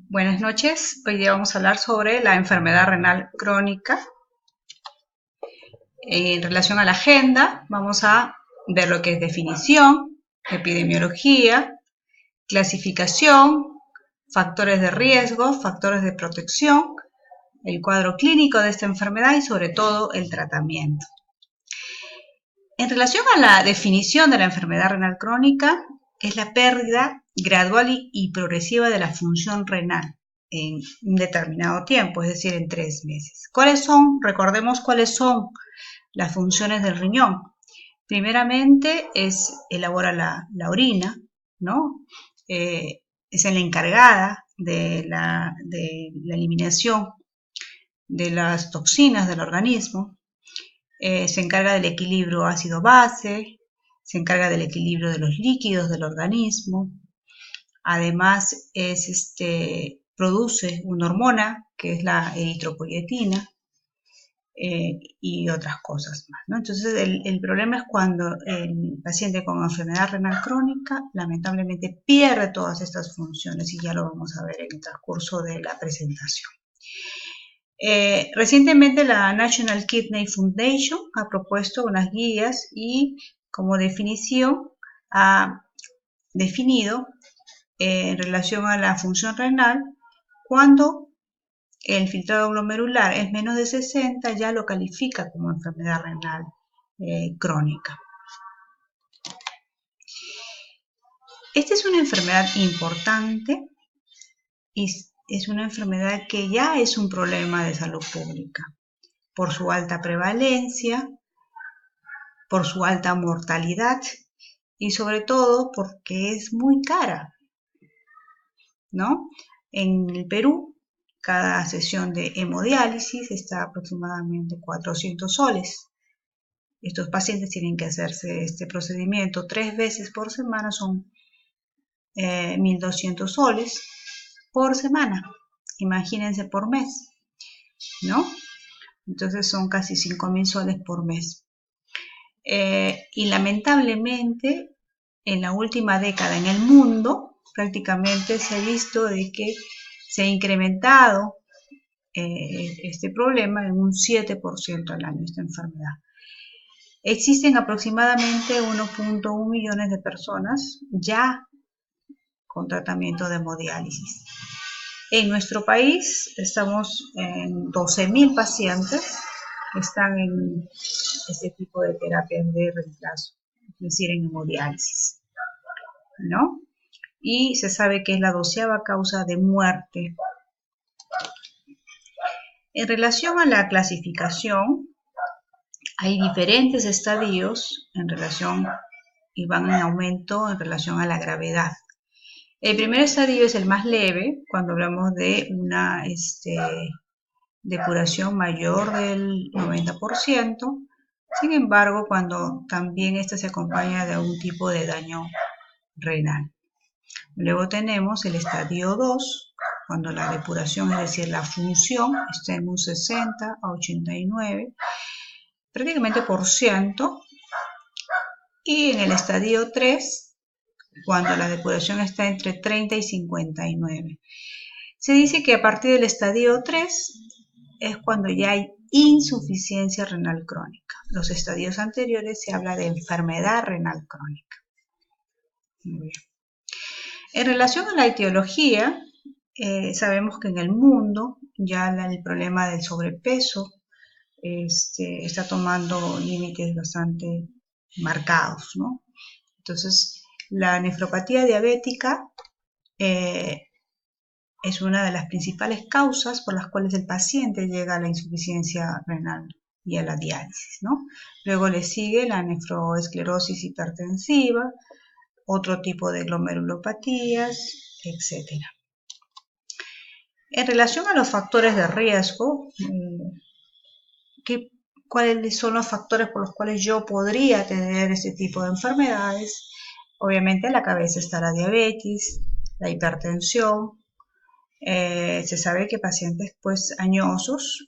Buenas noches, hoy día vamos a hablar sobre la enfermedad renal crónica. En relación a la agenda, vamos a ver lo que es definición, epidemiología, clasificación, factores de riesgo, factores de protección, el cuadro clínico de esta enfermedad y sobre todo el tratamiento. En relación a la definición de la enfermedad renal crónica, es la pérdida gradual y progresiva de la función renal en un determinado tiempo, es decir, en 3 meses. Recordemos cuáles son las funciones del riñón. Primeramente elabora la orina, ¿no? Es la encargada de la eliminación de las toxinas del organismo. Se encarga del equilibrio ácido-base, se encarga del equilibrio de los líquidos del organismo. Además, produce una hormona que es la eritropoyetina y otras cosas más, ¿no? Entonces, el problema es cuando el paciente con enfermedad renal crónica lamentablemente pierde todas estas funciones y ya lo vamos a ver en el transcurso de la presentación. Recientemente la National Kidney Foundation ha propuesto unas guías y como definición ha definido en relación a la función renal cuando el filtrado glomerular es menos de 60 ya lo califica como enfermedad renal crónica. Esta es una enfermedad importante y es una enfermedad que ya es un problema de salud pública por su alta prevalencia, por su alta mortalidad y sobre todo porque es muy cara, ¿no? En el Perú, cada sesión de hemodiálisis está aproximadamente 400 soles. Estos pacientes tienen que hacerse este procedimiento 3 veces por semana, son 1.200 soles por semana. Imagínense por mes, ¿no? Entonces son casi 5.000 soles por mes. Y lamentablemente, en la última década en el mundo, prácticamente se ha visto de que se ha incrementado este problema en un 7% al año, esta enfermedad. Existen aproximadamente 1.1 millones de personas ya con tratamiento de hemodiálisis. En nuestro país estamos en 12.000 pacientes que están en este tipo de terapias de reemplazo, es decir, en hemodiálisis, ¿no? Y se sabe que es la 12ª causa de muerte. En relación a la clasificación, hay diferentes estadios en relación y van en aumento en relación a la gravedad. El primer estadio es el más leve, cuando hablamos de una depuración mayor del 90%. Sin embargo, cuando también esta se acompaña de algún tipo de daño renal. Luego tenemos el estadio 2, cuando la depuración, es decir, la función, está en un 60 a 89, prácticamente por ciento. Y en el estadio 3, cuando la depuración está entre 30 y 59. Se dice que a partir del estadio 3 es cuando ya hay insuficiencia renal crónica. Los estadios anteriores se habla de enfermedad renal crónica. Muy bien. En relación a la etiología, sabemos que en el mundo ya el problema del sobrepeso está tomando límites bastante marcados, ¿no? Entonces, la nefropatía diabética es una de las principales causas por las cuales el paciente llega a la insuficiencia renal y a la diálisis, ¿no? Luego le sigue la nefroesclerosis hipertensiva, otro tipo de glomerulopatías, etc. En relación a los factores de riesgo, ¿cuáles son los factores por los cuales yo podría tener este tipo de enfermedades? Obviamente en la cabeza está la diabetes, la hipertensión. Se sabe que pacientes añosos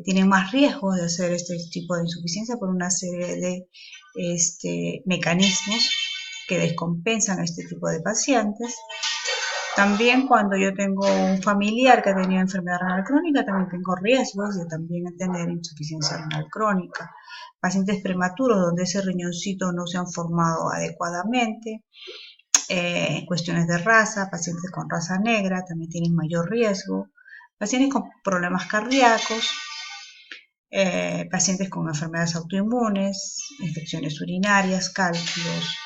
tienen más riesgo de hacer este tipo de insuficiencia por una serie de mecanismos que descompensan a este tipo de pacientes. También cuando yo tengo un familiar que tenía enfermedad renal crónica, también tengo riesgos de también tener insuficiencia renal crónica. Pacientes prematuros donde ese riñoncito no se han formado adecuadamente, cuestiones de raza, pacientes con raza negra también tienen mayor riesgo, pacientes con problemas cardíacos, pacientes con enfermedades autoinmunes, infecciones urinarias, cálculos.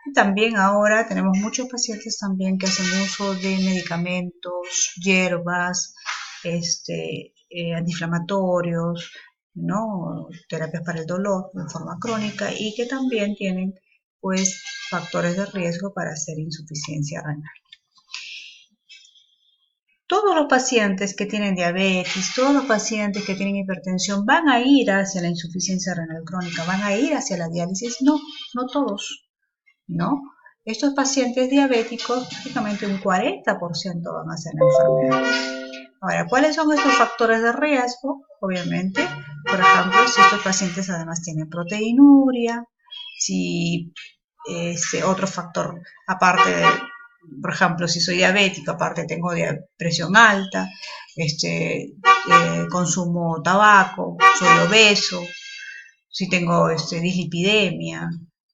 Y también ahora tenemos muchos pacientes también que hacen uso de medicamentos, hierbas, antiinflamatorios, ¿no? Terapias para el dolor en forma crónica y que también tienen pues factores de riesgo para hacer insuficiencia renal. Todos los pacientes que tienen diabetes, todos los pacientes que tienen hipertensión van a ir hacia la insuficiencia renal crónica, van a ir hacia la diálisis. No, no todos, ¿no? Estos pacientes diabéticos, prácticamente un 40% van a hacer la enfermedad. Ahora, ¿cuáles son estos factores de riesgo? Obviamente, por ejemplo, si estos pacientes además tienen proteinuria, si otro factor aparte de, por ejemplo, si soy diabético, aparte tengo presión alta, consumo tabaco, soy obeso, si tengo dislipidemia,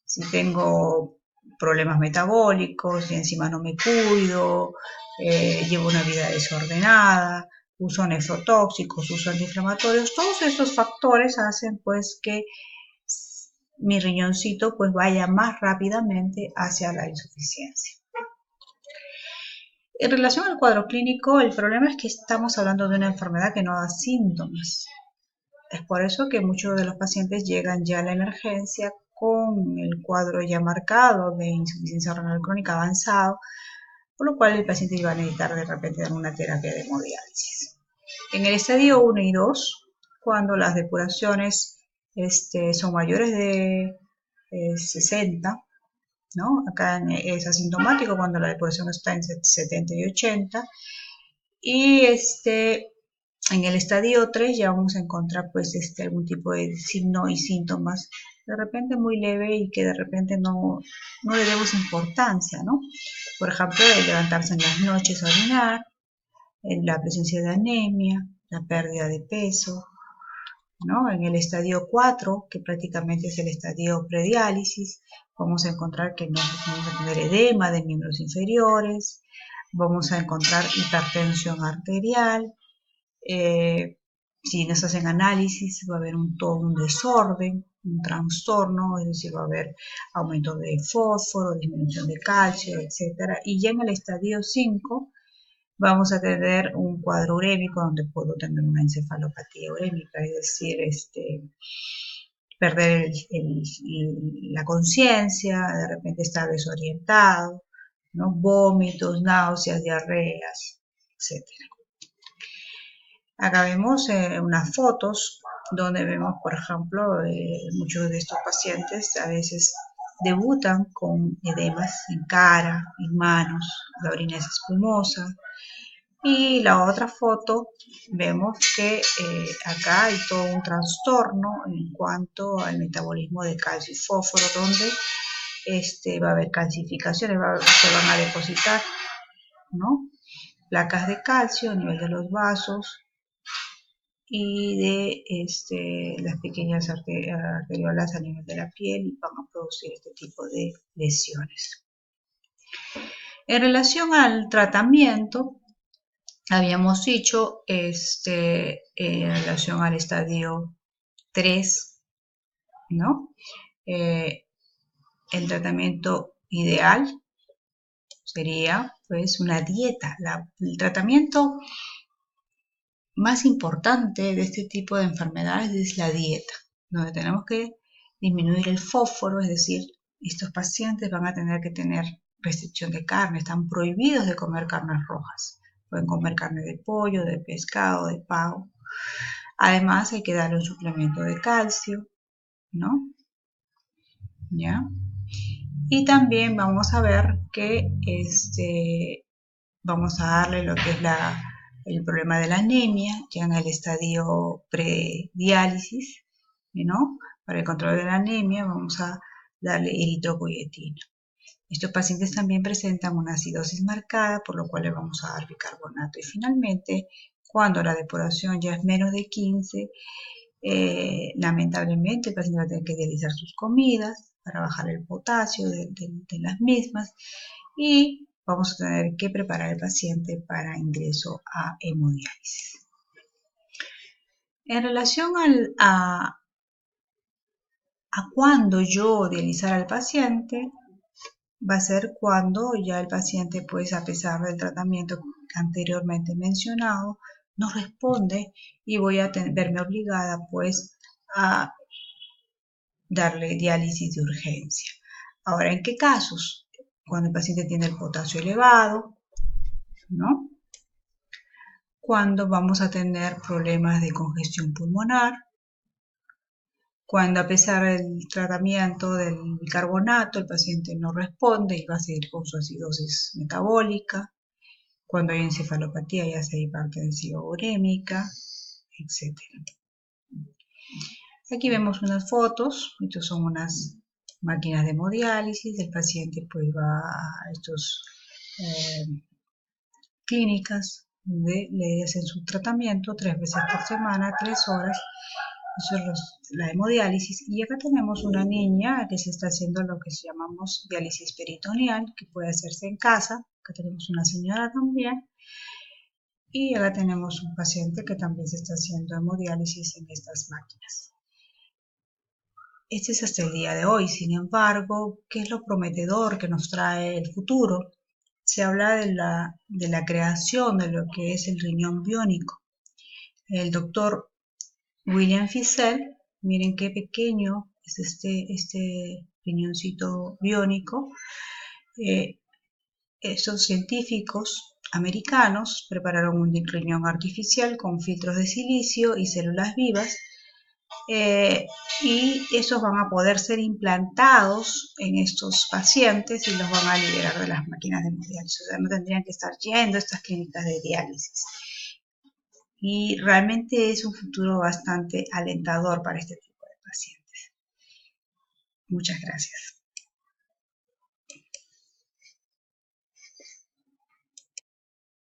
si tengo problemas metabólicos y encima no me cuido, llevo una vida desordenada, uso nefrotóxicos, uso antiinflamatorios, todos estos factores hacen pues que mi riñoncito pues vaya más rápidamente hacia la insuficiencia. En relación al cuadro clínico, el problema es que estamos hablando de una enfermedad que no da síntomas. Es por eso que muchos de los pacientes llegan ya a la emergencia con el cuadro ya marcado de insuficiencia renal crónica avanzado, por lo cual el paciente va a necesitar de repente una terapia de hemodiálisis. En el estadio 1 y 2, cuando las depuraciones son mayores de 60, ¿no? Acá es asintomático cuando la depuración está en 70 y 80, y en el estadio 3 ya vamos a encontrar pues algún tipo de signo y síntomas de repente muy leve y que de repente no le demos importancia, ¿no? Por ejemplo, el levantarse en las noches a orinar, la presencia de anemia, la pérdida de peso, ¿no? En el estadio 4, que prácticamente es el estadio prediálisis, vamos a encontrar que vamos a tener edema de miembros inferiores, vamos a encontrar hipertensión arterial, si nos hacen análisis va a haber todo un desorden, un trastorno, es decir, va a haber aumento de fósforo, disminución de calcio, etc. Y ya en el estadio 5 vamos a tener un cuadro urémico donde puedo tener una encefalopatía urémica, es decir, perder la conciencia, de repente estar desorientado, ¿no? Vómitos, náuseas, diarreas, etc. Acá vemos unas fotos donde vemos, por ejemplo, muchos de estos pacientes a veces debutan con edemas en cara, en manos, la orina es espumosa. Y la otra foto vemos que acá hay todo un trastorno en cuanto al metabolismo de calcio y fósforo, donde va a haber calcificaciones, se van a depositar, ¿no? Placas de calcio a nivel de los vasos y de las pequeñas arteriolas a nivel de la piel, y van a producir este tipo de lesiones. En relación al tratamiento, habíamos dicho en relación al estadio 3, ¿no? El tratamiento ideal sería pues una dieta. El tratamiento más importante de este tipo de enfermedades es la dieta, donde tenemos que disminuir el fósforo, es decir, estos pacientes van a tener que tener restricción de carne, están prohibidos de comer carnes rojas. Pueden comer carne de pollo, de pescado, de pavo. Además hay que darle un suplemento de calcio, ¿no? ¿Ya? Y también vamos a ver que vamos a darle lo que es el problema de la anemia, ya en el estadio prediálisis, ¿no? Para el control de la anemia vamos a darle eritropoyetina. Estos pacientes también presentan una acidosis marcada, por lo cual le vamos a dar bicarbonato. Y finalmente, cuando la depuración ya es menos de 15, lamentablemente el paciente va a tener que dializar sus comidas para bajar el potasio de las mismas y vamos a tener que preparar al paciente para ingreso a hemodiálisis. En relación a cuándo yo dializar al paciente, va a ser cuando ya el paciente, pues a pesar del tratamiento anteriormente mencionado, no responde y voy a verme obligada pues a darle diálisis de urgencia. Ahora, ¿en qué casos? Cuando el paciente tiene el potasio elevado, ¿no? Cuando vamos a tener problemas de congestión pulmonar, cuando a pesar del tratamiento del bicarbonato el paciente no responde y va a seguir con su acidosis metabólica, cuando hay encefalopatía ya sea hipertensiva urémica, etc. Aquí vemos unas fotos, estas son unas máquinas de hemodiálisis, el paciente pues va a estas clínicas donde le hacen su tratamiento 3 veces por semana, 3 horas, eso es la hemodiálisis. Y acá tenemos una niña que se está haciendo lo que llamamos diálisis peritoneal, que puede hacerse en casa. Acá tenemos una señora también. Y acá tenemos un paciente que también se está haciendo hemodiálisis en estas máquinas. Este es hasta el día de hoy. Sin embargo, ¿qué es lo prometedor que nos trae el futuro? Se habla de la creación de lo que es el riñón biónico. El doctor William Fissell, miren qué pequeño es este riñoncito biónico. Estos científicos americanos prepararon un riñón artificial con filtros de silicio y células vivas, y esos van a poder ser implantados en estos pacientes y los van a liberar de las máquinas de hemodiálisis. O sea, no tendrían que estar yendo a estas clínicas de diálisis. Y realmente es un futuro bastante alentador para este tipo de pacientes. Muchas gracias.